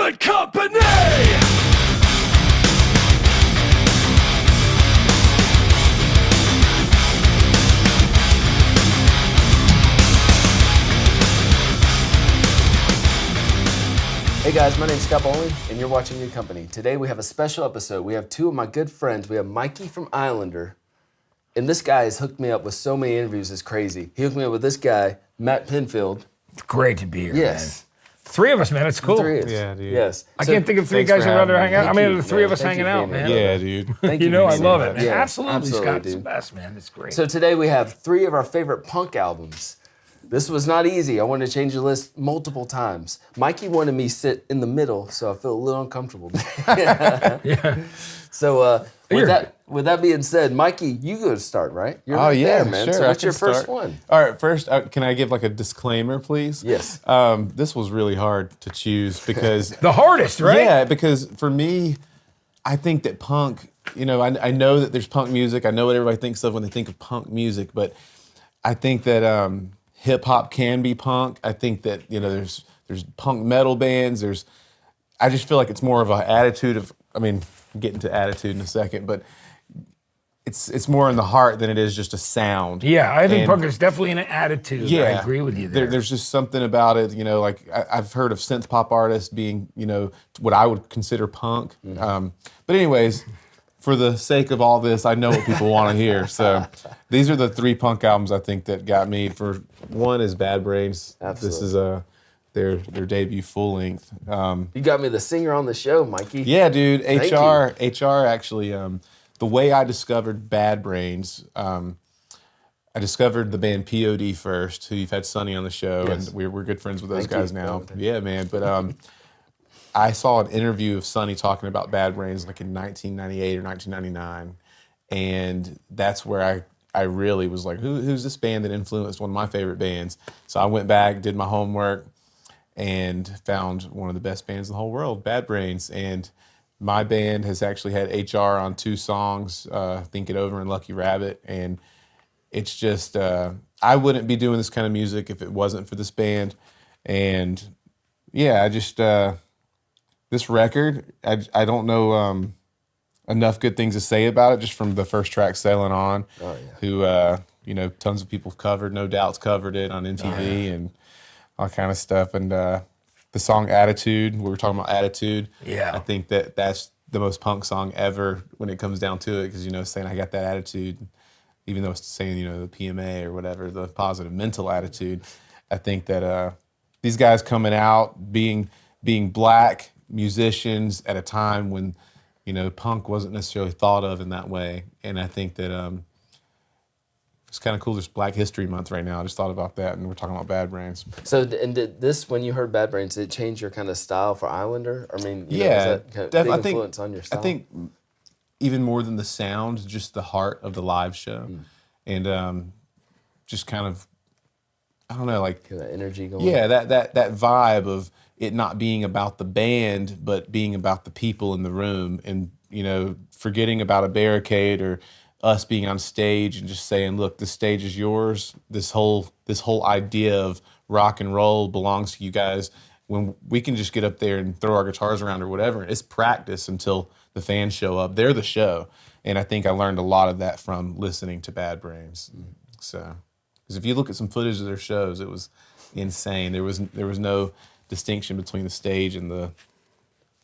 good company. Hey guys, my name's Scott Bowling, and you're watching Good Company. Today we have a special episode. We have two of my good friends. We have Mikey from Islander, and this guy has hooked me up with so many interviews, it's crazy. He hooked me up with this guy, Matt Pinfield. It's great to be here, Yes. man. Three of us, man, it's cool. Three is. Yeah, dude. Yes. I can't think of three guys who'd rather hang out. I mean, the three of us Thank hanging you for out, being man. here. Yeah, dude. Thank You know, for I being love here. it, man. Yeah, absolutely, Scott. It's the dude. best, man. It's great. So today we have three of our favorite punk albums. This was not easy. I wanted to change the list multiple times. Mikey wanted me sit in the middle, so I feel a little uncomfortable. yeah. So with that being said, Mikey, you go to start, right? You're right there, man. Sure. So what's I your can first start. one? All right, first, can I give like a disclaimer, please? Yes. This was really hard to choose because The hardest, right? yeah, because for me, I think that punk. You know, I know that there's punk music. I know what everybody thinks of when they think of punk music, but I think that hip hop can be punk. I think that there's punk metal bands. I just feel like it's more of an attitude of. I mean, get into attitude in a second, but it's more in the heart than it is just a sound. Yeah, I think And- punk is definitely an attitude. Yeah, I agree with you there. There's just something about it, like I've heard of synth pop artists being, what I would consider punk. But anyways, for the sake of all this, I know what people want to hear. So these are the three punk albums I think that got me. For one is Bad Brains. Absolutely. This is their debut full length. You got me the singer on the show, Mikey. Yeah, dude. Thank HR actually. The way I discovered Bad Brains, I discovered the band POD first, who you've had Sonny on the show, Yes. and we're good friends with those Thank guys you. now. Yeah, man. But I saw an interview of Sonny talking about Bad Brains like in 1998 or 1999, and that's where I really was like, who's this band that influenced one of my favorite bands? So I went back, did my homework, and found one of the best bands in the whole world, Bad Brains. And my band has actually had HR on two songs, Think It Over and Lucky Rabbit. And it's just, I wouldn't be doing this kind of music if it wasn't for this band. And yeah, I just, this record, I don't know enough good things to say about it, just from the first track, Sailing On, who, tons of people have covered, No Doubt's covered it on MTV and all kind of stuff. And the song Attitude, we were talking about attitude. Yeah. I think that's the most punk song ever when it comes down to it, because, saying I got that attitude, even though it's saying, the PMA or whatever, the positive mental attitude. I think that these guys coming out, being black musicians at a time when, punk wasn't necessarily thought of in that way. And I think that it's kind of cool. There's Black History Month right now. I just thought about that, and we're talking about Bad Brains. So, and did this, when you heard Bad Brains, did it change your kind of style for Islander? I mean, is Yeah, that kind of big influence on your style? I think even more than the sound, just the heart of the live show, and just kind of, I don't know, like that energy going. yeah, that vibe of it not being about the band, but being about the people in the room, and forgetting about a barricade or us being on stage and just saying, look, this stage is yours. This whole idea of rock and roll belongs to you guys. When we can just get up there and throw our guitars around or whatever, it's practice until the fans show up. They're the show. And I think I learned a lot of that from listening to Bad Brains. So, because if you look at some footage of their shows, it was insane. There was no distinction between the stage and the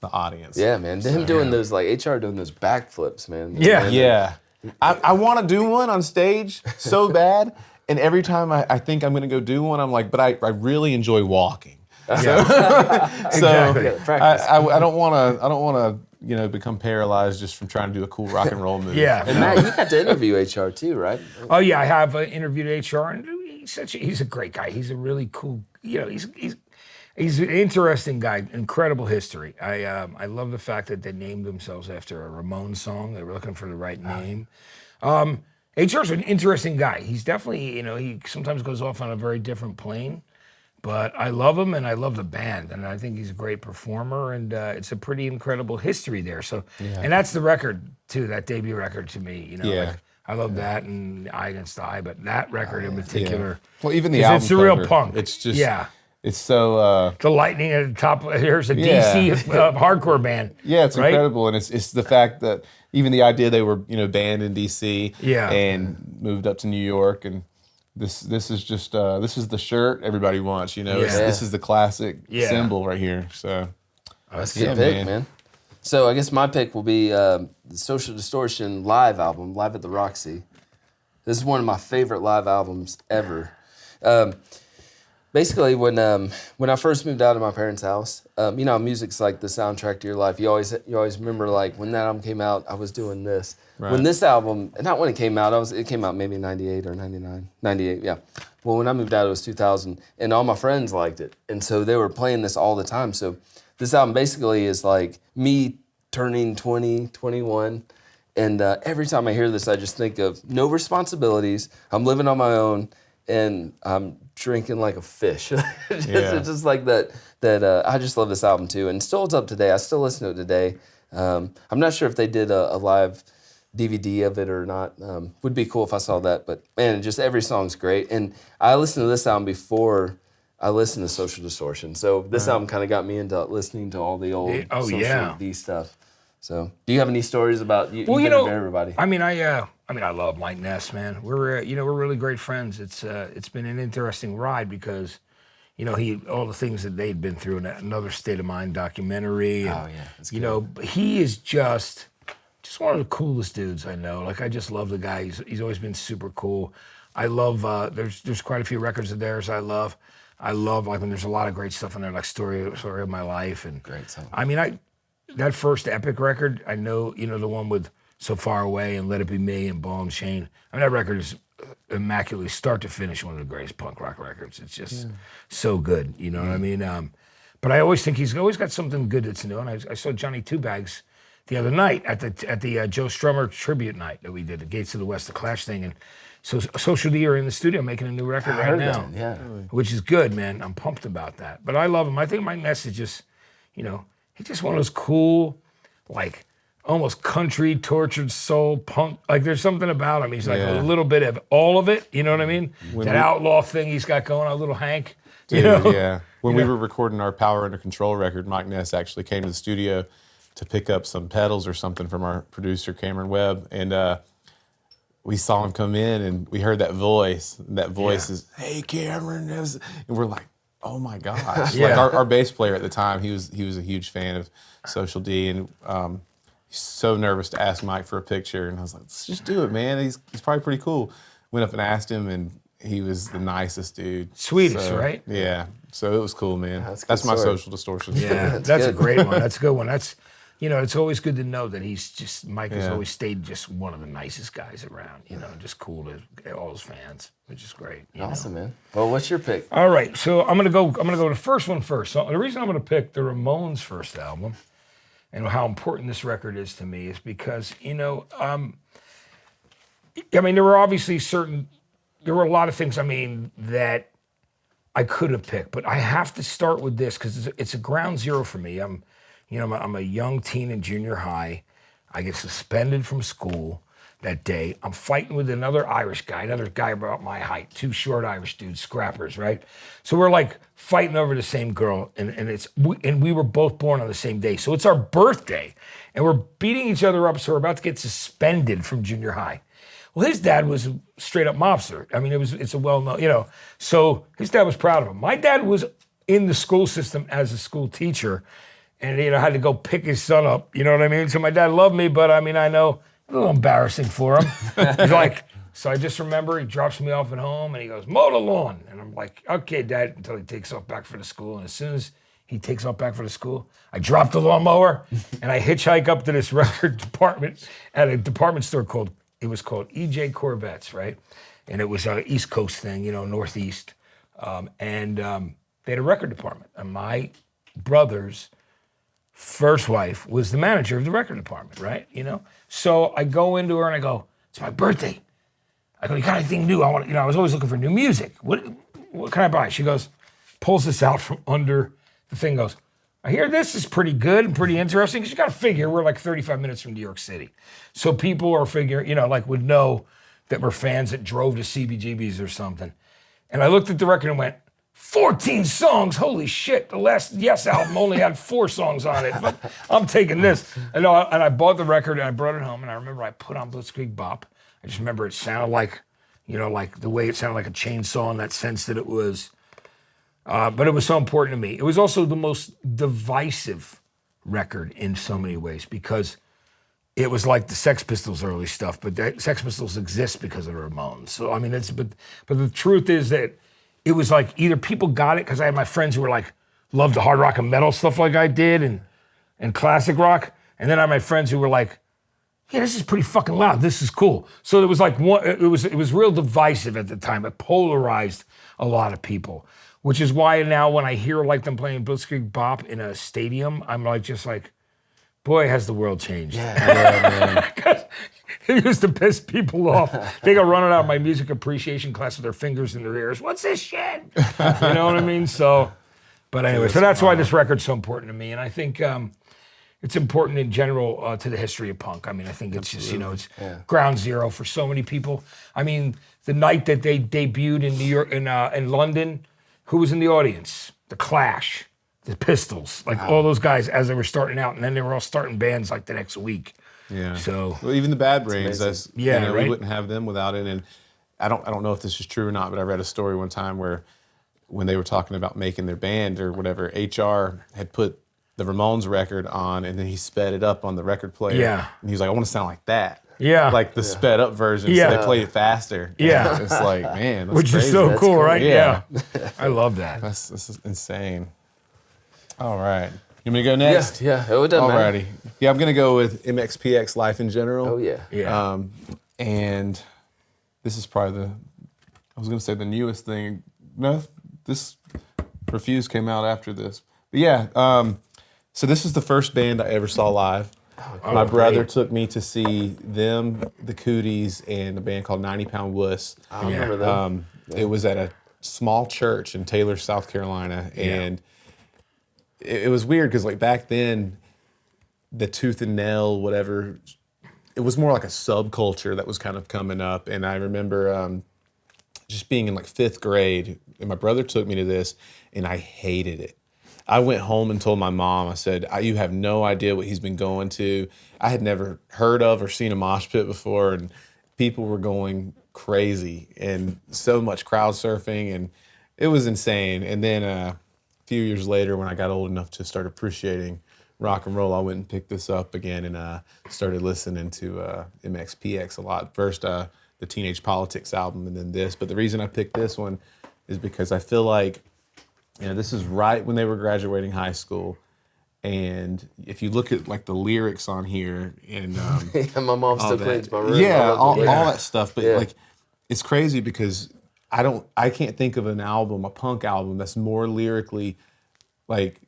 audience. Yeah, man. Him doing those, like HR doing those backflips, man. Yeah. Yeah. I want to do one on stage so bad, and every time I think I'm going to go do one, I'm like, but I really enjoy walking. So Exactly. Practice. I don't want to become paralyzed just from trying to do a cool rock and roll movie. Yeah. And Matt, you got to interview HR too, right? Oh yeah, I have interviewed HR, and he's a great guy. He's a really cool. He's an interesting guy. Incredible history. I love the fact that they named themselves after a Ramones song. They were looking for the right name. HR's an interesting guy. He's definitely, he sometimes goes off on a very different plane. But I love him, and I love the band, and I think he's a great performer, and it's a pretty incredible history there. So, and that's the record too, that debut record to me. Yeah. I love that and Eye Against Eye, but that record in particular. Well, even the 'cause album it's the real cover, punk. It's just it's so The lightning at the top. Here's a Yeah. DC hardcore band. yeah, it's right? incredible, and it's the fact that even the idea they were banned in DC Yeah. and moved up to New York, and this is just this is the shirt everybody wants. This is the classic Yeah. symbol right here. So That's a Yeah, good pick, man. man. So I guess my pick will be the Social Distortion live album, Live at the Roxy. This is one of my favorite live albums ever. Basically, when I first moved out of my parents' house, music's like the soundtrack to your life. You always remember, like, when that album came out, I was doing this. Right. When this album, not when it came out, it came out maybe 98 or 99. 98, yeah. Well, when I moved out, it was 2000, and all my friends liked it. And so they were playing this all the time. So this album basically is like me turning 20, 21, and every time I hear this, I just think of no responsibilities. I'm living on my own, and I'm drinking like a fish. It's just like that. I just love this album too, and it still holds up today. I still listen to it today. I'm not sure if they did a live DVD of it or not. Would be cool if I saw that. But man, just every song's great. And I listened to this album before I listened to Social Distortion. So this album kind of got me into listening to all the old Social D stuff. So, do you have any stories about you? Well, everybody. I mean, I love Mike Ness, man. We're really great friends. It's been an interesting ride because, all the things that they'd been through in that Another State of Mind documentary. And, that's good. He is just one of the coolest dudes I know. Like, I just love the guy. He's always been super cool. I love. There's quite a few records of theirs I love. Like when there's a lot of great stuff in there, like Story of My Life and Great song. I mean, that first Epic record, I know, the one with So Far Away and Let It Be Me and Ball and Chain. I mean, that record is immaculately, start to finish, one of the greatest punk rock records. It's just so good, you know what I mean? But I always think he's always got something good that's new. And I saw Johnny Two Bags the other night at the Joe Strummer tribute night that we did, the Gates of the West, the Clash thing. And so Social D are in the studio making a new record right now, which is good, man. I'm pumped about that. But I love him. I think Mike Ness is just, he's just one of those cool, like, almost country, tortured soul, punk. Like, there's something about him. He's like a little bit of all of it. You know what I mean? That outlaw thing he's got going on, little Hank. Dude, yeah. When we were recording our Power Under Control record, Mike Ness actually came to the studio to pick up some pedals or something from our producer, Cameron Webb. And we saw him come in, and we heard that voice. And that voice is, "Hey, Cameron." And we're like, oh my gosh. Like our bass player at the time, he was a huge fan of Social D, and he's so nervous to ask Mike for a picture. And I was like, let's just do it, man. He's probably pretty cool. Went up and asked him, and he was the nicest dude. Sweetest, right? Yeah. So it was cool, man. That's my Social Distortion. Yeah, that's a great one. That's a good one. That's, it's always good to know that Mike has always stayed just one of the nicest guys around, just cool to all his fans, which is great. Awesome, man. Well, what's your pick? All right, so I'm gonna go to the first one first. So the reason I'm gonna pick the Ramones' first album and how important this record is to me is because, I mean, there were a lot of things, that I could have picked, but I have to start with this because it's a ground zero for me. I'm a young teen in junior high. I get suspended from school that day. I'm fighting with another guy about my height, two short Irish dudes, scrappers, right? So we're like fighting over the same girl, and we were both born on the same day. So it's our birthday, and we're beating each other up, so we're about to get suspended from junior high. Well, his dad was a straight up mobster. I mean, it's a well-known, so his dad was proud of him. My dad was in the school system as a school teacher, and had to go pick his son up, you know what I mean? So my dad loved me, but I know a little embarrassing for him. He's like, so I just remember he drops me off at home and he goes, mow the lawn. And I'm like, okay, Dad, until he takes off back for the school. And as soon as he takes off back for the school, I drop the lawnmower and I hitchhike up to this record department at a department store called E.J. Corvettes, right? And it was an East Coast thing, Northeast. And they had a record department. And my brother's first wife was the manager of the record department, right? So I go into her and I go, it's my birthday. I go, you got anything new? I was always looking for new music. What can I buy? She goes, pulls this out from under the thing, goes, I hear this is pretty good and pretty interesting. Because you got to figure we're like 35 minutes from New York City. So people are figuring, would know that we're fans that drove to CBGB's or something. And I looked at the record and went, 14 songs, holy shit. The last Yes album only had 4 songs on it, but I'm taking this. And I bought the record and I brought it home, and I remember I put on Blitzkrieg Bop. I just remember it sounded like, like the way it sounded like a chainsaw in that sense that it was, but it was so important to me. It was also the most divisive record in so many ways because it was like the Sex Pistols early stuff, but the Sex Pistols exist because of the Ramones. So, I mean, but the truth is that it was like either people got it because I had my friends who were like, loved the hard rock and metal stuff like I did and classic rock. And then I had my friends who were like, yeah, this is pretty fucking loud. This is cool. So it was like it was real divisive at the time. It polarized a lot of people, which is why now when I hear like them playing Blitzkrieg Bop in a stadium, I'm like, just like, boy, has the world changed. Yeah, Because it used to piss people off. They go running out of my music appreciation class with their fingers in their ears. What's this shit? You know what I mean? So, but anyway, so that's why this record's so important to me. And I think it's important in general to the history of punk. I mean, I think it's just, it's ground zero for so many people. I mean, the night that they debuted in New York, in London, who was in the audience? The Clash, the Pistols, like all those guys as they were starting out, and then they were all starting bands like the next week. Yeah. So well, even the Bad Brains, right? We wouldn't have them without it. And I don't know if this is true or not, but I read a story one time where when they were talking about making their band or whatever, HR had put the Ramones record on, and then he sped it up on the record player. Yeah. And he was like, I want to sound like that. Yeah. Like the sped up version. Yeah. So they played it faster. Yeah. And it's like, man, that's which crazy. is so That's cool, cool. right? Yeah. I love that. That's insane. All right. You want me to go next? Yeah, it doesn't matter. Alrighty. Yeah, I'm going to go with MXPX Life in General. Oh, yeah. Yeah. And this is probably I was going to say the newest thing. No, this Refuse came out after this. But yeah, so this is the first band I ever saw live. My brother took me to see them, the Cooties, and a band called 90 Pound Wuss. I remember that. It was at a small church in Taylor, South Carolina, and it was weird because like back then, the Tooth and Nail, whatever, it was more like a subculture that was kind of coming up. And I remember just being in like 5th grade, and my brother took me to this, and I hated it. I went home and told my mom, I said, you have no idea what he's been going to. I had never heard of or seen a mosh pit before, and people were going crazy and so much crowd surfing, and it was insane. And then a few years later, when I got old enough to start appreciating rock and roll, I went and picked this up again and started listening to MXPX a lot. First, the Teenage Politics album, and then this. But the reason I picked this one is because I feel like, this is right when they were graduating high school. And if you look at like the lyrics on here and My mom still cleans my room. yeah, all that stuff. But Yeah. like, it's crazy because I can't think of an album, a punk album, that's more lyrically like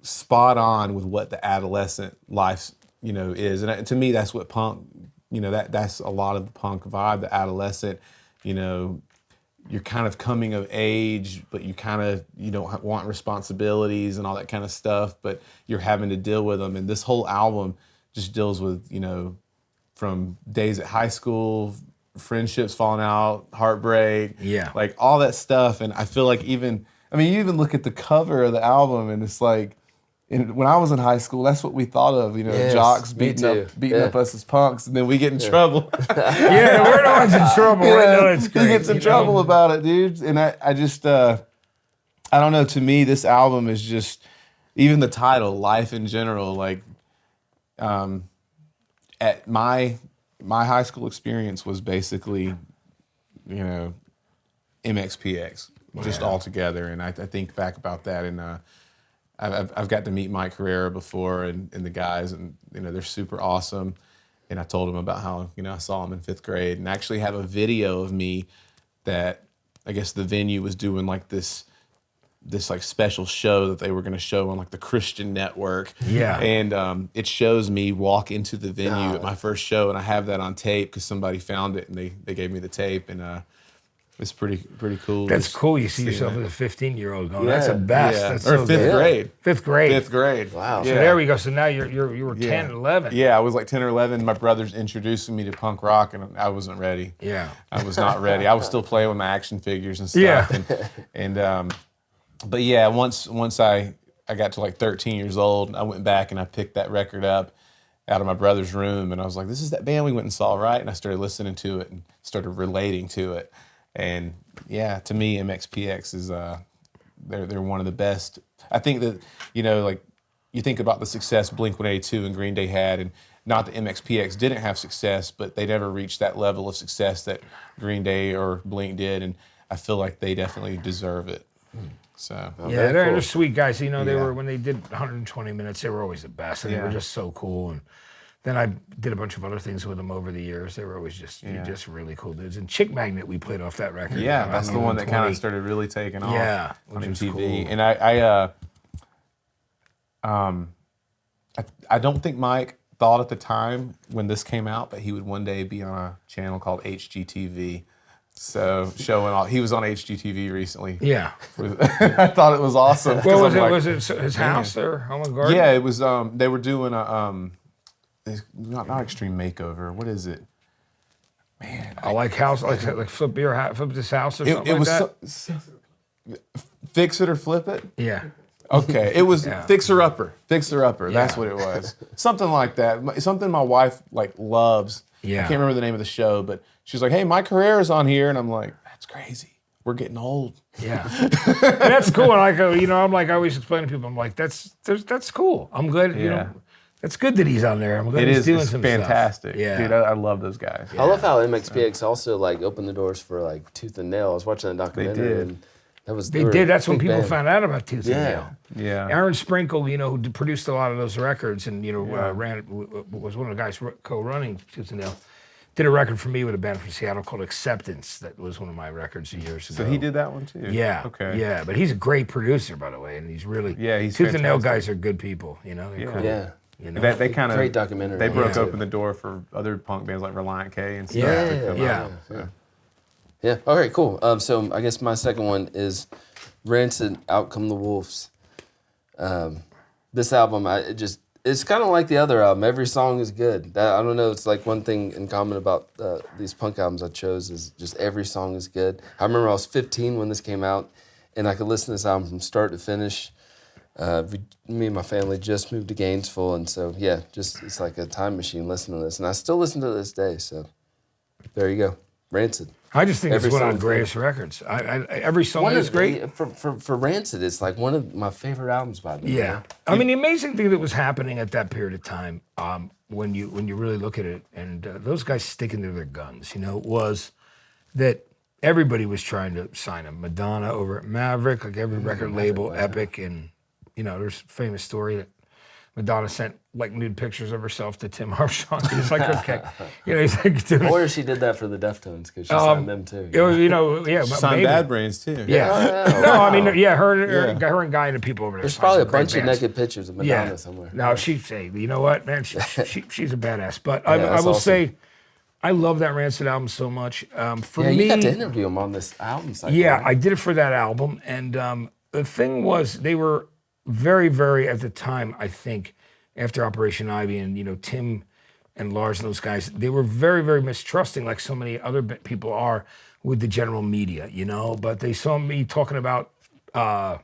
spot on with what the adolescent life, is. And to me, that's what punk, that's a lot of the punk vibe, the adolescent, you're kind of coming of age, but you don't want responsibilities and all that kind of stuff, but you're having to deal with them. And this whole album just deals with, from days at high school, friendships falling out, heartbreak, like all that stuff. And I feel like you even look at the cover of the album, and it's like, when I was in high school, that's what we thought of, Yes, jocks me beating too. up us as punks, and then we get in trouble. Yeah, we're the ones in trouble. Right now, it's great. He gets in trouble about it, dude. And I just, I don't know. To me, this album is just, even the title, Life in General. Like, at my high school experience was basically, MXPX, just all together. And I think back about that, and I've got to meet Mike Herrera before, and the guys, and they're super awesome. And I told him about how I saw him in 5th grade, and actually have a video of me that I guess the venue was doing like this like special show that they were going to show on like the Christian Network. Yeah. And it shows me walk into the venue at my first show, and I have that on tape because somebody found it and they gave me the tape, and it's pretty cool. That's cool. You see yourself as a 15-year-old going, that's Yeah. the best. Yeah. That's Or so 5th good. grade. 5th grade. 5th grade. Wow. So Yeah. there we go. So now you were 10, 11. Yeah, I was like 10 or 11. My brother's introducing me to punk rock, and I wasn't ready. Yeah. I was not ready. I was still playing with my action figures and stuff. Yeah. And But yeah, once I got to like 13 years old, I went back and I picked that record up out of my brother's room, and I was like, this is that band we went and saw, right? And I started listening to it and started relating to it. And yeah, to me, MXPX is they're one of the best. I think that, like you think about the success Blink-182 and Green Day had, and not that MXPX didn't have success, but they never reached that level of success that Green Day or Blink did, and I feel like they definitely deserve it. So yeah, they're sweet guys. They were, when they did 120 minutes, they were always the best, and they were just so cool. And then I did a bunch of other things with them over the years. They were always just really cool dudes. And Chick Magnet, we played off that record. Yeah, that's the one that kind of started really taking off. Yeah, on which was MTV. cool. And I don't think Mike thought at the time when this came out that he would one day be on a channel called HGTV. So showing all, he was on HGTV recently. Yeah. I thought it was awesome. Well, was it his house there, Home and Garden? Yeah, it was. They were doing a not Extreme Makeover. What is it? Man, I like house, like flip this house or something it was like that. Fix It or Flip It. Yeah. Okay, it was Fixer Upper. Fixer Upper. That's what it was. Something like that. Something my wife loves. Yeah. I can't remember the name of the show, but she's like, "Hey, my career is on here," and I'm like, "That's crazy. We're getting old." Yeah. And that's cool. And I'm like, I always explain to people, I'm like, that's cool. I'm glad. That's good that he's on there. I'm glad he's doing some fantastic. stuff. Yeah. Dude, I love those guys. I love how MXPX also opened the doors for Tooth and Nail. I was watching that documentary. They did. And They did. That's when people band. found out about Tooth and Nail. Yeah. Aaron Sprinkle, who produced a lot of those records and was one of the guys co-running Tooth and Nail, did a record for me with a band from Seattle called Acceptance. That was one of my records years ago. So he did that one too. Yeah. Okay. Yeah, but he's a great producer, by the way, and he's really he's Tooth and Nail fantastic. guys are good people. They're cool. Yeah. They kind of Great documentary. They broke Yeah. open the door for other punk bands like Reliant K and stuff. Yeah. to come Yeah. out. Yeah. All right, cool. So I guess my second one is Rancid, Out Come the Wolves. This album, it's kind of like the other album. Every song is good. I don't know. It's like one thing in common about these punk albums I chose is just every song is good. I remember I was 15 when this came out, and I could listen to this album from start to finish. Me and my family just moved to Gainesville, and so it's like a time machine listening to this, and I still listen to it to this day. So there you go, Rancid. I just think Every it's one of the song's greatest records. Every song is great. For Rancid. It's like one of my favorite albums by them. Yeah, I mean the amazing thing that was happening at that period of time, when you really look at it, and those guys sticking to their guns, was that everybody was trying to sign them. Madonna over at Maverick, like every record label, Epic, and there's a famous story that Madonna sent nude pictures of herself to Tim Armstrong. He's like, okay, he's like, Or she did that for the Deftones because she signed them too. Signed Bad Brains too. Yeah. No, I mean, her and Guy and the people over there. There's probably a some great bunch of bands. naked pictures of Madonna somewhere. No, she'd say, you know what, man, she's a badass. But I that's will awesome. say, I love that Rancid album so much. For me, you got to interview him on this album cycle. yeah, right? I did it for that album, and the thing was, they were very, very at the time. I think after Operation Ivy, and Tim and Lars and those guys, they were very, very mistrusting, like so many other people are with the general media, But they saw me talking about, I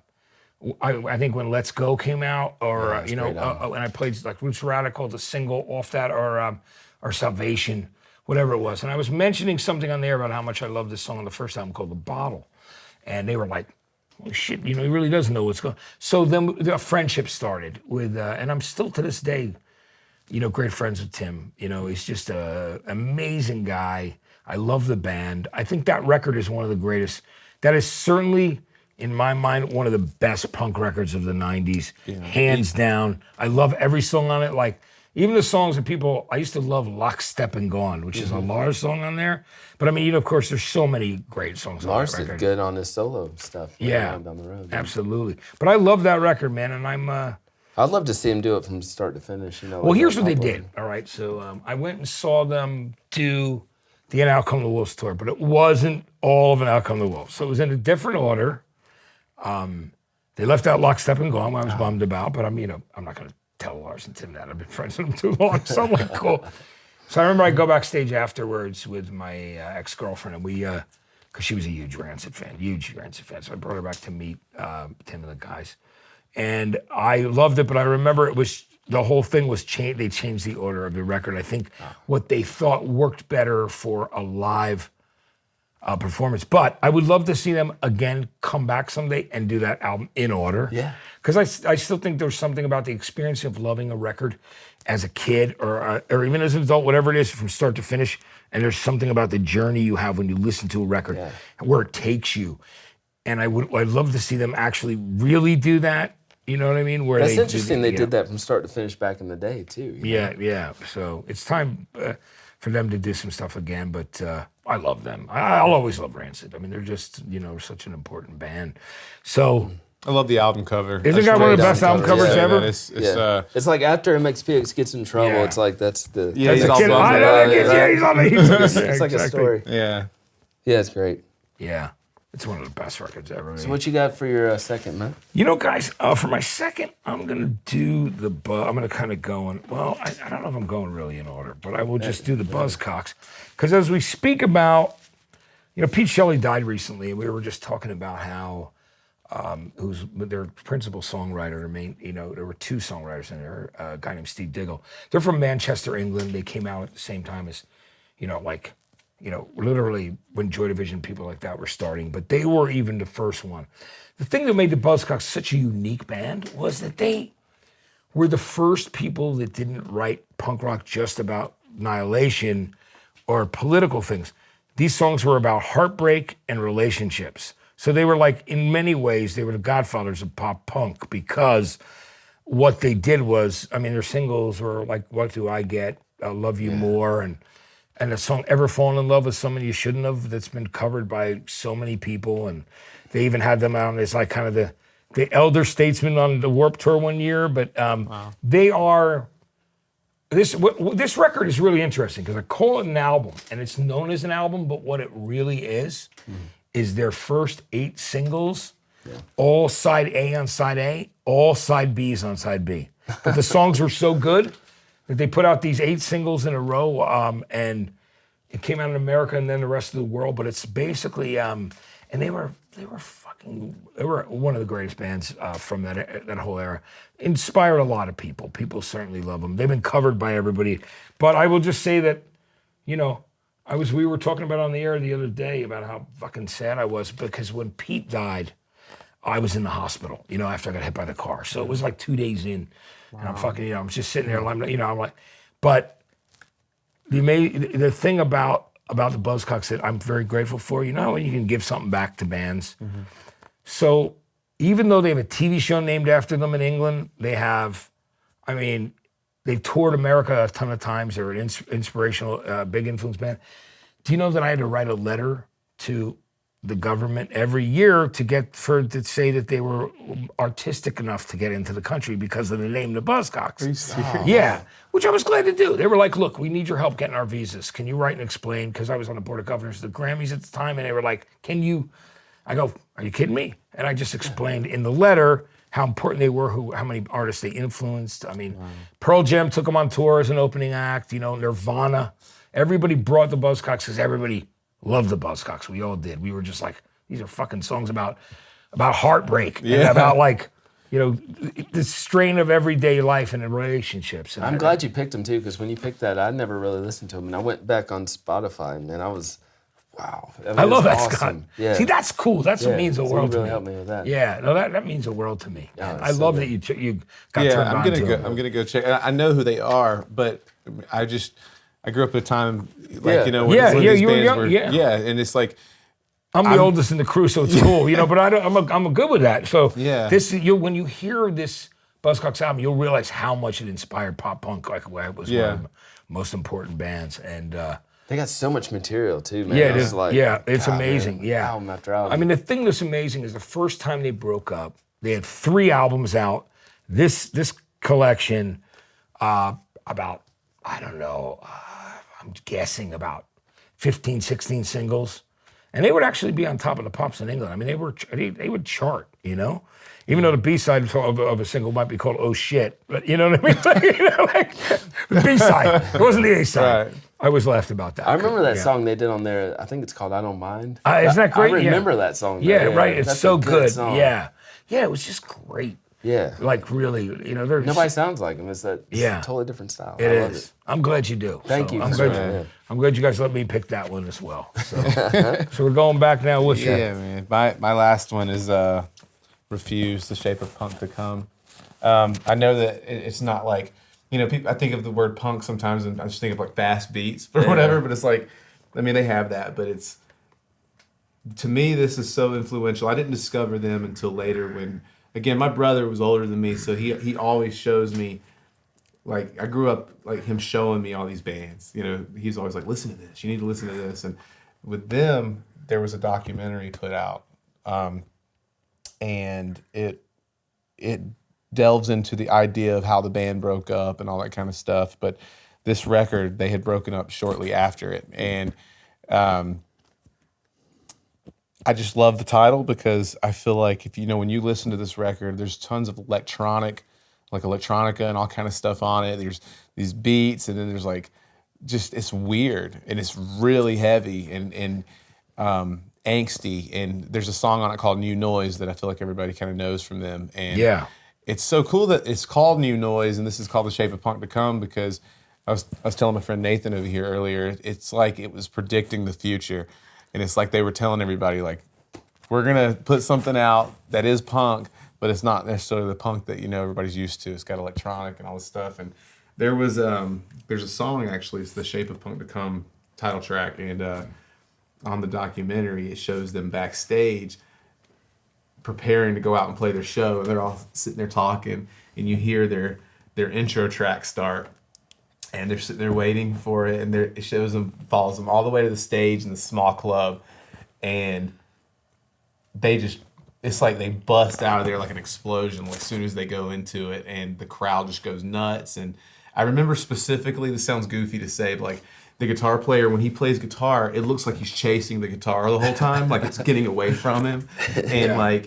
think when Let's Go came out, or and I played Roots Radical, the single off that, or Salvation, whatever it was, and I was mentioning something on there about how much I loved this song on the first album called The Bottle, and they were like, "Holy shit, he really does know what's going on." So then the friendship started with, and I'm still to this day, great friends with Tim. He's just an amazing guy. I love the band. I think that record is one of the greatest. That is certainly, in my mind, one of the best punk records of the 90s, hands down. I love every song on it. Even the songs that I used to love Lockstep and Gone, which is a Lars song on there. But I mean, of course, there's so many great songs Lars on that did record. good on his solo stuff. Down the road. Absolutely. But I love that record, man, and I'm... I'd love to see him do it from start to finish. Well, here's what they did, all right? So I went and saw them do the Out Come the Wolves tour, but it wasn't all of an Out Come the Wolves. So it was in a different order. They left out Lockstep and Gone, I was bummed about, but I'm not going to tell Lars and Tim that. I've been friends with them too long, so I'm like, cool. So I remember I go backstage afterwards with my ex-girlfriend, and we because she was a huge Rancid fan. So I brought her back to meet Tim and the guys. And I loved it, but I remember the whole thing was changed. They changed the order of the record. I think what they thought worked better for a live performance. But I would love to see them again come back someday and do that album in order. Yeah. Because I still think there's something about the experience of loving a record as a kid or even as an adult, whatever it is, from start to finish. And there's something about the journey you have when you listen to a record, where it takes you. And I'd love to see them actually really do that. You know what I mean? Where That's interesting. They did that from start to finish back in the day too. Yeah. So it's time for them to do some stuff again. But I love them. I'll always love Rancid. I mean, they're just such an important band. So I love the album cover. Isn't that one of the best album covers ever? It's like after MXPX gets in trouble, it's like that's the he's all it's like a story. Yeah, it's great. Yeah. It's one of the best records ever. So what you got for your second, man? Guys, for my second, I'm going to do I'm going to kind of go in, I don't know if I'm going really in order, but I will just do the Buzzcocks. Because as we speak about, Pete Shelley died recently, and we were just talking about how who's their principal songwriter, there were two songwriters in there, a guy named Steve Diggle. They're from Manchester, England. They came out at the same time as, literally when Joy Division, people like that were starting, but they were even the first one. The thing that made the Buzzcocks such a unique band was that they were the first people that didn't write punk rock just about annihilation or political things. These songs were about heartbreak and relationships. So they were in many ways, they were the godfathers of pop punk, because what they did was, their singles were like, What Do I Get? Love You More, and the song Ever Fallen in Love with Someone You Shouldn't Have, that's been covered by so many people. And they even had them out as kind of the elder statesmen on the Warped Tour one year. But they are, this record is really interesting because I call it an album, and it's known as an album, but what it really is their first 8 singles, all side A on side A, all side Bs on side B. But the songs were so good that they put out these 8 singles in a row, and it came out in America and then the rest of the world. But it's basically, and they were one of the greatest bands from that whole era. Inspired a lot of people. People certainly love them. They've been covered by everybody. But I will just say that, we were talking about on the air the other day about how fucking sad I was, because when Pete died, I was in the hospital, after I got hit by the car. So it was like 2 days in. And I'm fucking, I'm just sitting there, I'm like, but the thing about the Buzzcocks that I'm very grateful for, when you can give something back to bands. Mm-hmm. So even though they have a TV show named after them in England, they have, they've toured America a ton of times. They're an inspirational, big influence band. Do you know that I had to write a letter to the government every year to say that they were artistic enough to get into the country because of the name, the Buzzcocks? Yeah, which I was glad to do. They were like, look, we need your help getting our visas. Can you write and explain? Because I was on the board of governors of the Grammys at the time, and they were like, I go, are you kidding me? And I just explained in the letter how important they were, how many artists they influenced. Pearl Jam took them on tour as an opening act, Nirvana. Everybody brought the Buzzcocks because everybody loved the Buzzcocks. We all did. We were just like, these are fucking songs about heartbreak and about the strain of everyday life and relationships. And I'm glad you picked them too, because when you picked that, I never really listened to them, and I went back on Spotify, and I was, wow. I love that, awesome. Scott. Yeah. See, that's cool. That's what means the world to me. You really helped me with that. Yeah, no, that means the world to me. Yeah, I love that you got turned on to them. I'm gonna go check. I know who they are, but I grew up at a time when you these were bands young, were, and it's like, I'm the oldest in the crew, so it's cool, but I'm good with that. So when you hear this Buzzcocks album, you'll realize how much it inspired pop punk. It was one of the most important bands, and they got so much material too, man. Yeah, it's amazing. Man, yeah, album after album. The thing that's amazing is the first time they broke up, they had 3 albums out. This collection, about, I don't know, I'm guessing about 15, 16 singles. And they would actually be on top of the pops in England. They would chart, even though the B-side of a single might be called Oh Shit, but you know what I mean? The B-side, it wasn't the A-side. I always laughed about that. I remember that Yeah. song they did on there. I think it's called "I Don't Mind." Isn't that great? I Yeah. remember that song. though. Yeah, right. It's That's so a good. song. Yeah. Yeah, it was just great. Yeah. Like really, there's Nobody sounds like him. It's that Yeah. totally different style. It I love is. it. I'm glad you do. Thank you I'm for glad, that, yeah. I'm glad you guys let me pick that one as well. So, so we're going back now. What's your? Yeah, man. My last one is Refuse, The Shape of Punk to Come. I know that it's not like, people, I think of the word punk sometimes and I just think of like fast beats or whatever, but it's like, they have that, but it's, to me, this is so influential. I didn't discover them until later when, again, my brother was older than me, so he always shows me, like, I grew up, like, him showing me all these bands. He's always like, listen to this. You need to listen to this. And with them, there was a documentary put out, and it delves into the idea of how the band broke up and all that kind of stuff. But this record, they had broken up shortly after it. And I just love the title because I feel like when you listen to this record, there's tons of electronica and all kind of stuff on it. There's these beats, and then there's like, just, it's weird and it's really heavy and angsty. And there's a song on it called New Noise that I feel like everybody kind of knows from them. And Yeah. it's so cool that it's called New Noise and this is called The Shape of Punk to Come, because I was telling my friend Nathan over here earlier, it's like it was predicting the future. And it's like they were telling everybody, like, we're going to put something out that is punk, but it's not necessarily the punk that, everybody's used to. It's got electronic and all this stuff. And there's a song, actually, it's The Shape of Punk to Come title track. And on the documentary, it shows them backstage preparing to go out and play their show. And they're all sitting there talking, and you hear their intro track start. And they're sitting there waiting for it, and it follows them all the way to the stage in the small club, and it's like they bust out of there like an explosion as soon as they go into it, and the crowd just goes nuts. And I remember specifically, this sounds goofy to say, but like the guitar player, when he plays guitar, it looks like he's chasing the guitar the whole time, like it's getting away from him, and like,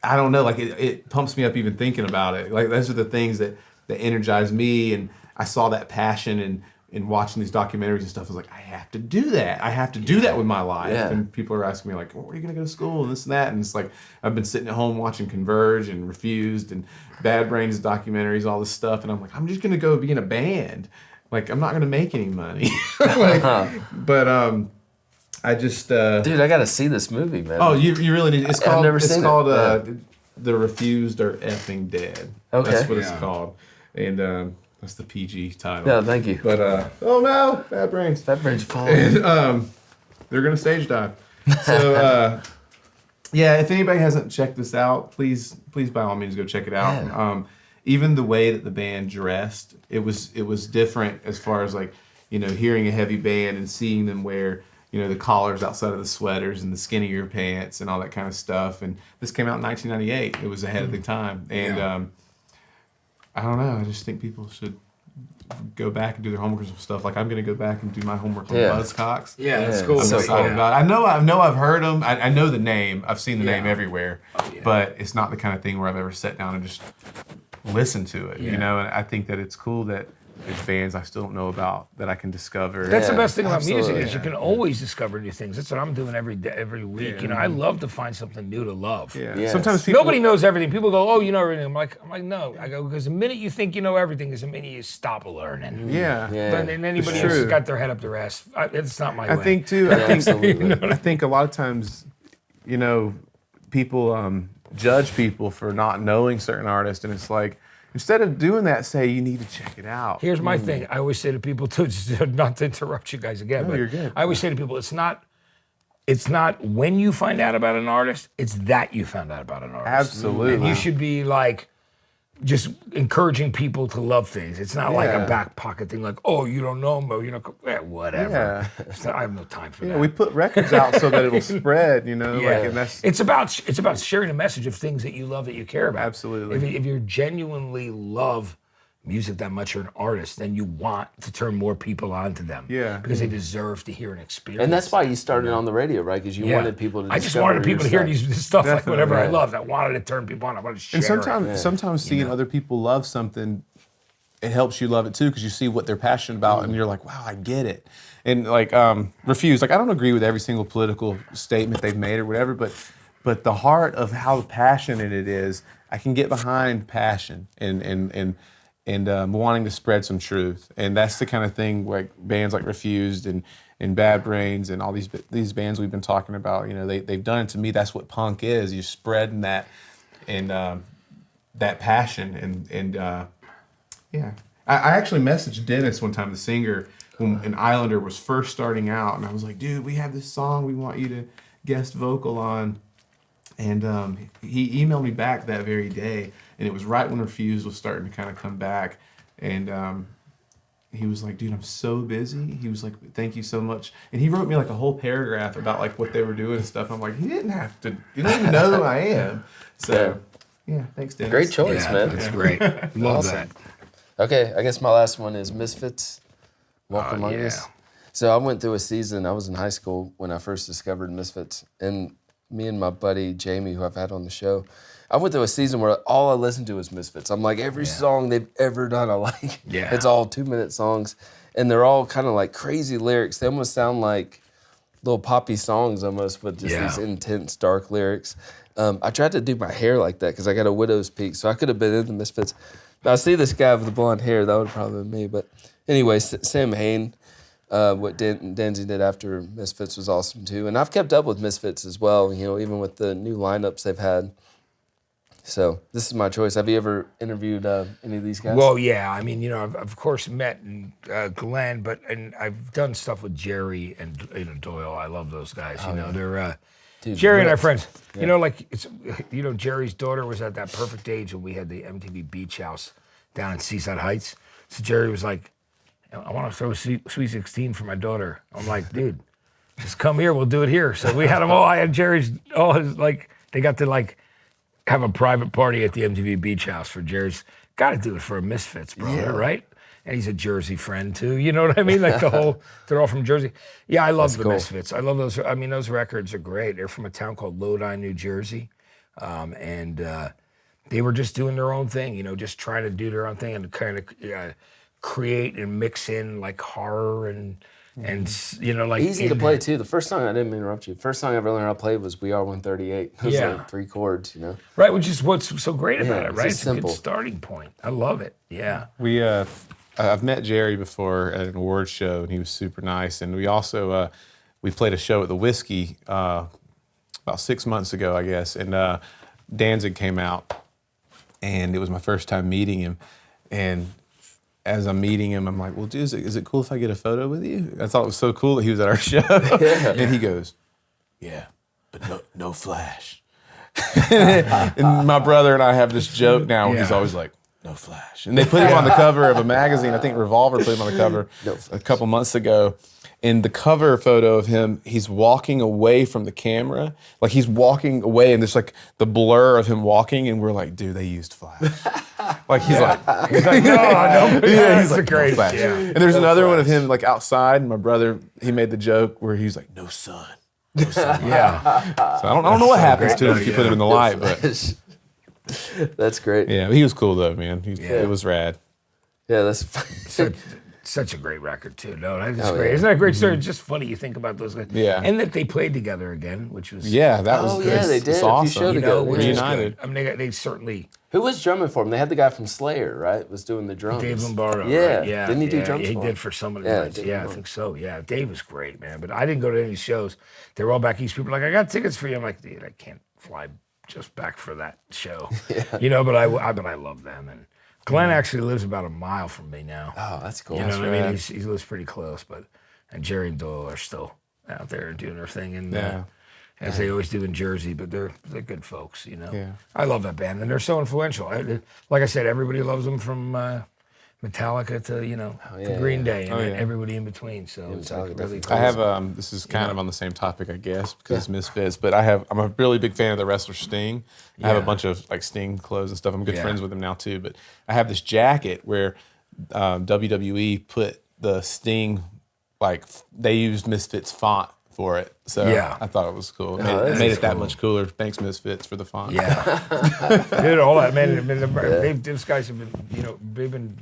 I don't know, like it pumps me up even thinking about it. Like those are the things that energize me, and I saw that passion in watching these documentaries and stuff. I was like, I have to do that. I have to do that with my life. Yeah. And people are asking me like, well, where are you going to go to school and this and that? And it's like, I've been sitting at home watching Converge and Refused and Bad Brains documentaries, all this stuff. And I'm like, I'm just going to go be in a band. Like, I'm not going to make any money. But I just... Dude, I got to see this movie, man. Oh, you really need... It's called... never seen it. The Refused Are Effing Dead. Okay. That's what it's called. And... that's the PG title. Yeah, thank you. But oh no, Bad Brains. That brain's falling. And they're gonna stage dive. So yeah, if anybody hasn't checked this out, please by all means go check it out. Yeah. Even the way that the band dressed, it was different as far as like, hearing a heavy band and seeing them wear, the collars outside of the sweaters and the skinnier pants and all that kind of stuff. And this came out in 1998. It was ahead of the time. And I don't know. I just think people should go back and do their homework and stuff. Like, I'm going to go back and do my homework on Buzzcocks. Yeah, that's cool. I'm So excited cool. about it. I know I've heard them. I know the name. I've seen the name everywhere. But it's not the kind of thing where I've ever sat down and just listened to it, And I think that it's cool that there's bands I still don't know about that I can discover. That's the best thing about music absolutely. is you can always discover new things. That's what I'm doing every day, every week. I love to find something new to love. Yeah. Yes. Sometimes people... Nobody knows everything. People go, "Oh, you know everything." I'm like, no. I go, because the minute you think you know everything is the minute you stop learning. Yeah. Yeah. But anybody It's else has true. got their head up their ass. It's not my way. I think too. absolutely. I think a lot of times, people judge people for not knowing certain artists, and it's like, instead of doing that, say you need to check it out. Here's my thing. I always say to people, too, just not to interrupt you guys again, No, but you're good. I always say to people, it's not when you find out about an artist, it's that you found out about an artist. Absolutely. And you should be like, just encouraging people to love things. It's not like a Yeah. back pocket thing, like, oh, you don't know him, or whatever. Yeah. I have no time for Yeah, that. we put records out so that it'll spread, Yeah. like, and that's it's about sharing a message of things that you love, that you care about. Absolutely. If you genuinely love music that much, or an artist, then you want to turn more people on to them. Yeah. Because they deserve to hear an experience. And that's why you started on the radio, right? Because you wanted people to I just discover wanted people to hear your stuff. this stuff, like Definitely, whatever I right. loved. I wanted to turn people on. I wanted to share and it. sometimes seeing other people love something it helps you love it too because you see what they're passionate about and you're like, wow, I get it. And like Refused, like I don't agree with every single political statement they've made or whatever, but the heart of how passionate it is, I can get behind passion and wanting to spread some truth. And that's the kind of thing like bands like Refused and Bad Brains and all these bands we've been talking about, you know, they've done it. To me, that's what punk is. You're spreading that and that passion and yeah. I actually messaged Dennis one time, the singer, when an Islander was first starting out, and I was like, dude, we have this song we want you to guest vocal on. And he emailed me back that very day, and it was right when Refused was starting to kind of come back. And he was like, dude, I'm so busy. He was like, thank you so much. And he wrote me like a whole paragraph about like what they were doing and stuff. I'm like, he didn't have to, you don't even know who I am. So, yeah, thanks, Dennis. Great choice, man. That's great. Love Awesome. that. Okay, I guess my last one is Misfits. Walk Among Us. So I went through a season. I was in high school when I first discovered Misfits, and me and my buddy Jamie, who I've had on the show, I went through a season where all I listened to was Misfits. I'm like, every song they've ever done, I like. Yeah. It's all 2-minute songs, and they're all kind of like crazy lyrics. They almost sound like little poppy songs almost, with just these intense, dark lyrics. I tried to do my hair like that because I got a widow's peak, so I could have been in the Misfits. But I see this guy with the blonde hair, that would have probably been me. But anyway, Sam Hain, what Danzy did after Misfits was awesome too. And I've kept up with Misfits as well, you know, even with the new lineups they've had. So this is my choice. Have you ever interviewed any of these guys? Well, yeah. I mean, you know, I've of course met Glenn, and I've done stuff with Jerry and Doyle. I love those guys. You know, they're Dude, Jerry and I are friends. Yeah. You know, like it's Jerry's daughter was at that perfect age when we had the MTV Beach House down in Seaside Heights. So Jerry was like, I want to throw a Sweet 16 for my daughter. I'm like, dude, just come here. We'll do it here. So we had them all. I had all his, like, they got to, like, have a private party at the MTV Beach House for Jerry's. Got to do it for a Misfits, brother, right? And he's a Jersey friend, too. You know what I mean? Like, they're all from Jersey. Yeah, I love the Misfits. I love those. I mean, those records are great. They're from a town called Lodi, New Jersey. And they were just doing their own thing, you know, just trying to do their own thing and kind of create and mix in like horror and you know, like easy to play too. The first song, I didn't mean to interrupt you. First song I ever learned how to play was We Are 138. It was like 3 chords, you know. Right, which is what's so great about it, right? It's simple. a good starting point. I love it. Yeah. I've met Jerry before at an awards show, and he was super nice. And we also we played a show at the Whiskey about 6 months ago, I guess. And Danzig came out, and it was my first time meeting him. And as I'm meeting him, I'm like, well, dude, is it cool if I get a photo with you? I thought it was so cool that he was at our show. And he goes, yeah, but no flash. And my brother and I have this joke now where he's always like, no flash. And they put him on the cover of a magazine. I think Revolver put him on the cover a couple months ago. And the cover photo of him, he's walking away from the camera. Like he's walking away and there's like the blur of him walking. And we're like, dude, they used flash. Like he's like, no. Yeah, he's like, great. no flash. Yeah. And there's another one of him like outside. And my brother, he made the joke where he's like, no sun. No sun. Yeah. So I don't know what happens to him if you put him in the light, but That's great. yeah, he was cool though, man. It was rad. Yeah, that's Such a great record too. No, that's great. Isn't that a great story? It's just funny you think about those guys. Yeah. And that they played together again, which was Yeah, that was yeah, they did. It's A few awesome. shows you know, together. which is Reunited. good. I mean, they certainly Who was drumming for him? They had the guy from Slayer, right? Was doing the drums. Dave Lombardo. Yeah. Right? Yeah. Didn't he do drums He for him? did for some of the Yeah, nights. Dave Yeah, I Lombardo. think so. Yeah, Dave was great, man. But I didn't go to any shows. They were all back east. People were like, I got tickets for you. I'm like, dude, I can't fly just back for that show. You know, but I love them. And Glenn actually lives about a mile from me now. Oh, that's cool. You know That's what I mean? rad. He lives pretty close, and Jerry and Doyle are still out there doing their thing, and as they always do in Jersey. But they're good folks, you know. Yeah. I love that band, and they're so influential. Like I said, everybody loves them from Metallica to to Green Day, and everybody in between. So it's like really cool. I have this is kind of on the same topic, I guess, because it's Misfits. But I'm a really big fan of the wrestler Sting. I have a bunch of like Sting clothes and stuff. I'm good friends with him now too. But I have this jacket where WWE put the Sting, like they used Misfits font for it. So I thought it was cool. It made it that much cooler. Thanks Misfits for the font. Yeah, dude, all that man. Those guys have been, they've been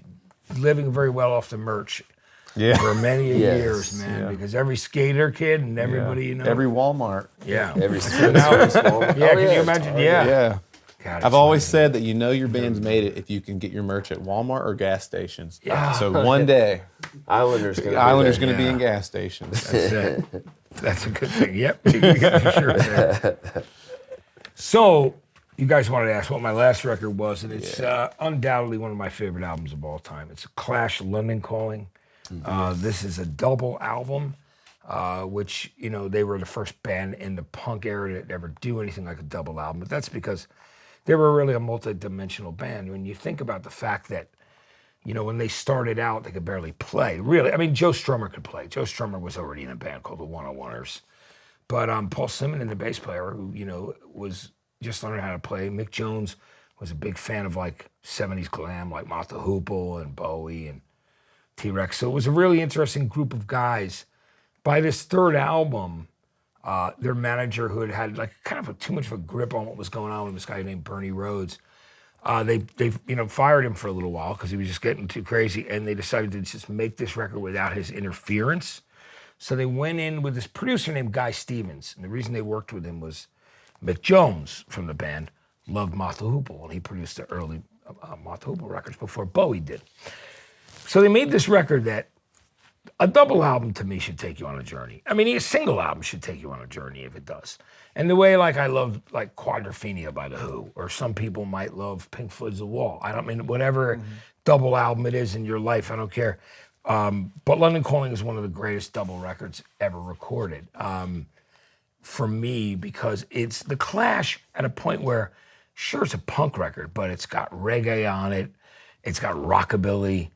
living very well off the merch Yeah. for many Yes. years, man. Yeah. Because every skater kid and everybody, you know. Every Walmart. Yeah. Every Spencer's Walmart. Yeah, can you imagine? Yeah. Yeah. God, I've it's always amazing. said that you know your band's made it if you can get your merch at Walmart or gas stations. Yeah. So one day, Islanders going to Islanders going to be Yeah. in gas stations. That's it. That's a good thing. Yep. You got for sure there. So, you guys wanted to ask what my last record was, and it's undoubtedly one of my favorite albums of all time. It's Clash London Calling. This is a double album, which, you know, they were the first band in the punk era to ever do anything like a double album. But that's because they were really a multi-dimensional band. When you think about the fact that, you know, when they started out, they could barely play. Really, I mean, Joe Strummer could play. Joe Strummer was already in a band called the 101ers. But Paul Simonon, the bass player, who, you know, was just learning how to play. Mick Jones was a big fan of, like, 70s glam, like Mott the Hoople and Bowie and T-Rex. So it was a really interesting group of guys. By this third album, their manager, who had like kind of too much of a grip on what was going on with this guy named Bernie Rhodes, they you know, fired him for a little while because he was just getting too crazy, and they decided to just make this record without his interference. So they went in with this producer named Guy Stevens, and the reason they worked with him was Mick Jones from the band loved Mott the Hoople, and he produced the early Mott the Hoople records before Bowie did. So they made this record that a double album to me should take you on a journey. I mean, a single album should take you on a journey if it does. And the way, like, I love like Quadrophenia by The Who, or some people might love Pink Floyd's The Wall. I don't mean whatever double album it is in your life, I don't care. But London Calling is one of the greatest double records ever recorded for me, because it's the Clash at a point where, sure, it's a punk record, but it's got reggae on it, it's got rockabilly.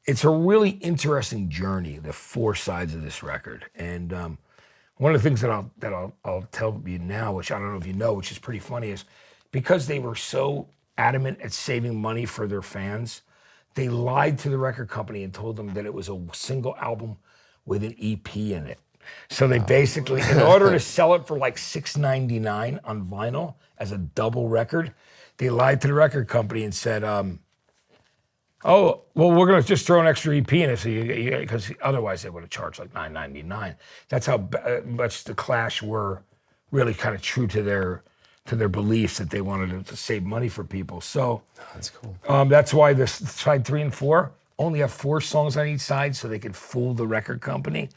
It's a really interesting journey, the four sides of this record. And one of the things that I'll tell you now, which I don't know if you know, which is pretty funny, is because they were so adamant at saving money for their fans, they lied to the record company and told them that it was a single album with an EP in it. So they basically, in order to sell it for like $6.99 on vinyl as a double record, they lied to the record company and said, oh, well, we're going to just throw an extra EP in it, so because otherwise they would have charged like $9.99. That's how much the Clash were really kind of true to their beliefs, that they wanted to save money for people. So That's cool. that's why this side 3 and 4 only have 4 songs on each side, so they could fool the record company.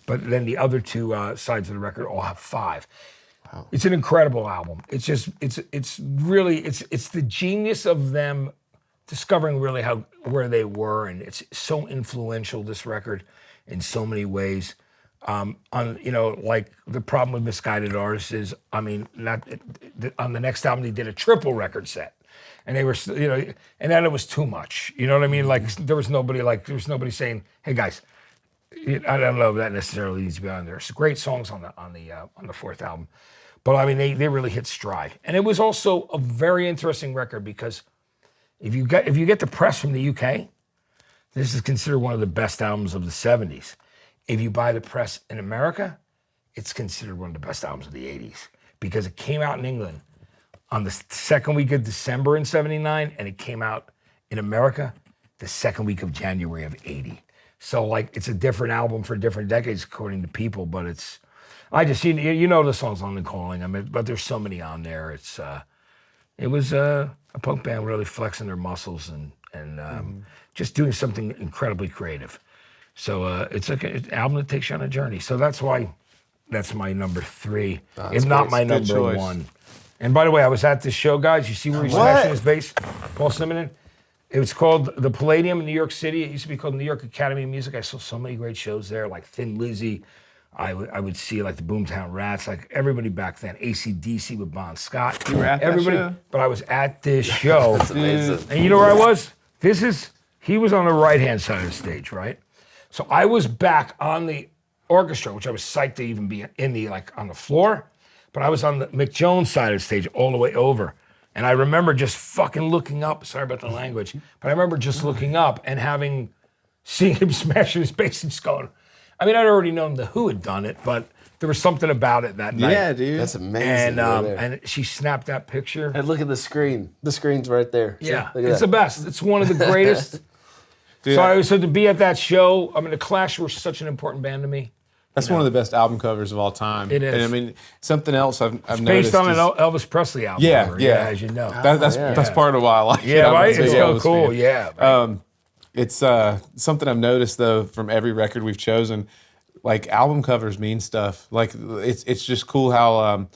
But then the other 2 sides of the record all have 5. Wow. It's an incredible album. It's just it's really the genius of them discovering really where they were, and it's so influential, this record, in so many ways. On, you know, like the problem with Misguided Artists is, I mean, on the next album they did a triple record set, and they were, you know, and then it was too much. You know what I mean? Like there was nobody saying, "Hey guys, I don't know if that necessarily needs to be on there." It's great songs on the fourth album, but I mean they really hit stride, and it was also a very interesting record because if you get the press from the UK, this is considered one of the best albums of the 70s. If you buy the press in America, it's considered one of the best albums of the 80s because it came out in England on the second week of December in 79, and it came out in America the second week of January of 80. So like it's a different album for different decades according to people, but it's, I just, you know the songs London Calling, I mean, but there's so many on there. It was a punk band really flexing their muscles and just doing something incredibly creative. So it's like an album that takes you on a journey. So that's why that's my number 3, if not my number choice. 1. And by the way, I was at this show, guys. You see where he's smashing his bass? Paul Simonon. It was called the Palladium in New York City. It used to be called New York Academy of Music. I saw so many great shows there, like Thin Lizzy. I would see like the Boomtown Rats, like everybody back then. AC/DC with Bon Scott. You were at that show? But I was at this show. That's amazing. And you know where I was? He was on the right-hand side of the stage, right? So I was back on the orchestra, which I was psyched to even be on the floor, but I was on the Mick Jones side of the stage all the way over. And I remember just fucking looking up, sorry about the language, but I remember just looking up and seeing him smashing his bass and just going, I mean, I'd already known The Who had done it, but there was something about it that night. Yeah, dude. That's amazing. And she snapped that picture. And look at the screen. The screen's right there. See? Yeah, Look at it's that. the best. It's one of the greatest. Dude, So to be at that show, I mean, the Clash were such an important band to me. that's one of the best album covers of all time. It is. And I mean, something else I've noticed. Based on an is- Elvis Presley album. Yeah, cover, yeah. as you know. That's part of why I like it. Yeah, I'm a right? big It's so Elvis cool, fan. yeah. Right. It's something I've noticed though from every record we've chosen. Like album covers mean stuff. Like it's just cool how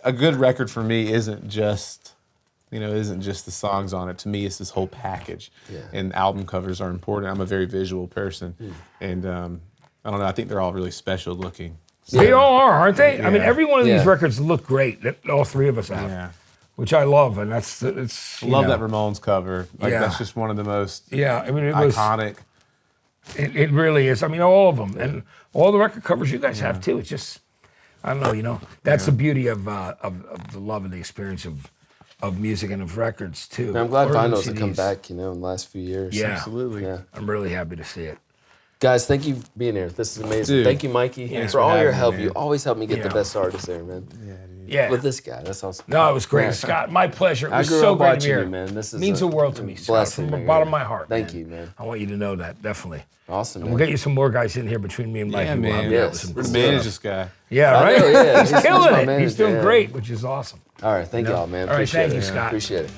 a good record for me isn't just the songs on it. To me, it's this whole package. Yeah. And album covers are important. I'm a very visual person, and I don't know. I think they're all really special looking. They all are, aren't they? I mean, Yeah. every one of these Yeah. records look great. That all three of us have, Yeah. which I love, and it's. I love that Ramones cover. Like Yeah. that's just one of the most Yeah, I mean, it was. iconic. It really is. I mean, all of them, and all the record covers you guys have too. It's just, I don't know. That's the beauty of the love and the experience of music and of records too. I'm glad Or even vinyls have come CDs. back, in the last few years. Yeah. Absolutely. Yeah. I'm really happy to see it. Guys, thank you for being here. This is amazing. Dude, Thank you, Mikey, thanks for for all your having me, help. man. You always help me get the Yeah. best artists there, man. Yeah. With this guy, that's awesome. No, it was great, Yeah. Scott. My pleasure. It I was grew so up great to watching be here. you, man. This is Means the world to me, Scott, blessing, from the man. bottom of my heart. Thank man. you, man. I want you to know that, definitely. Awesome, And man. we'll get you some more guys in here between me and Mikey. Yeah, We'll have man. you out Yes. with some We're cool to manage stuff. this guy. Yeah, I right? know, yeah. He's He's killing my it. manager, He's doing yeah. great, which is awesome. All right, thank y'all, man. All right, Appreciate thank it. you, Scott. Appreciate it.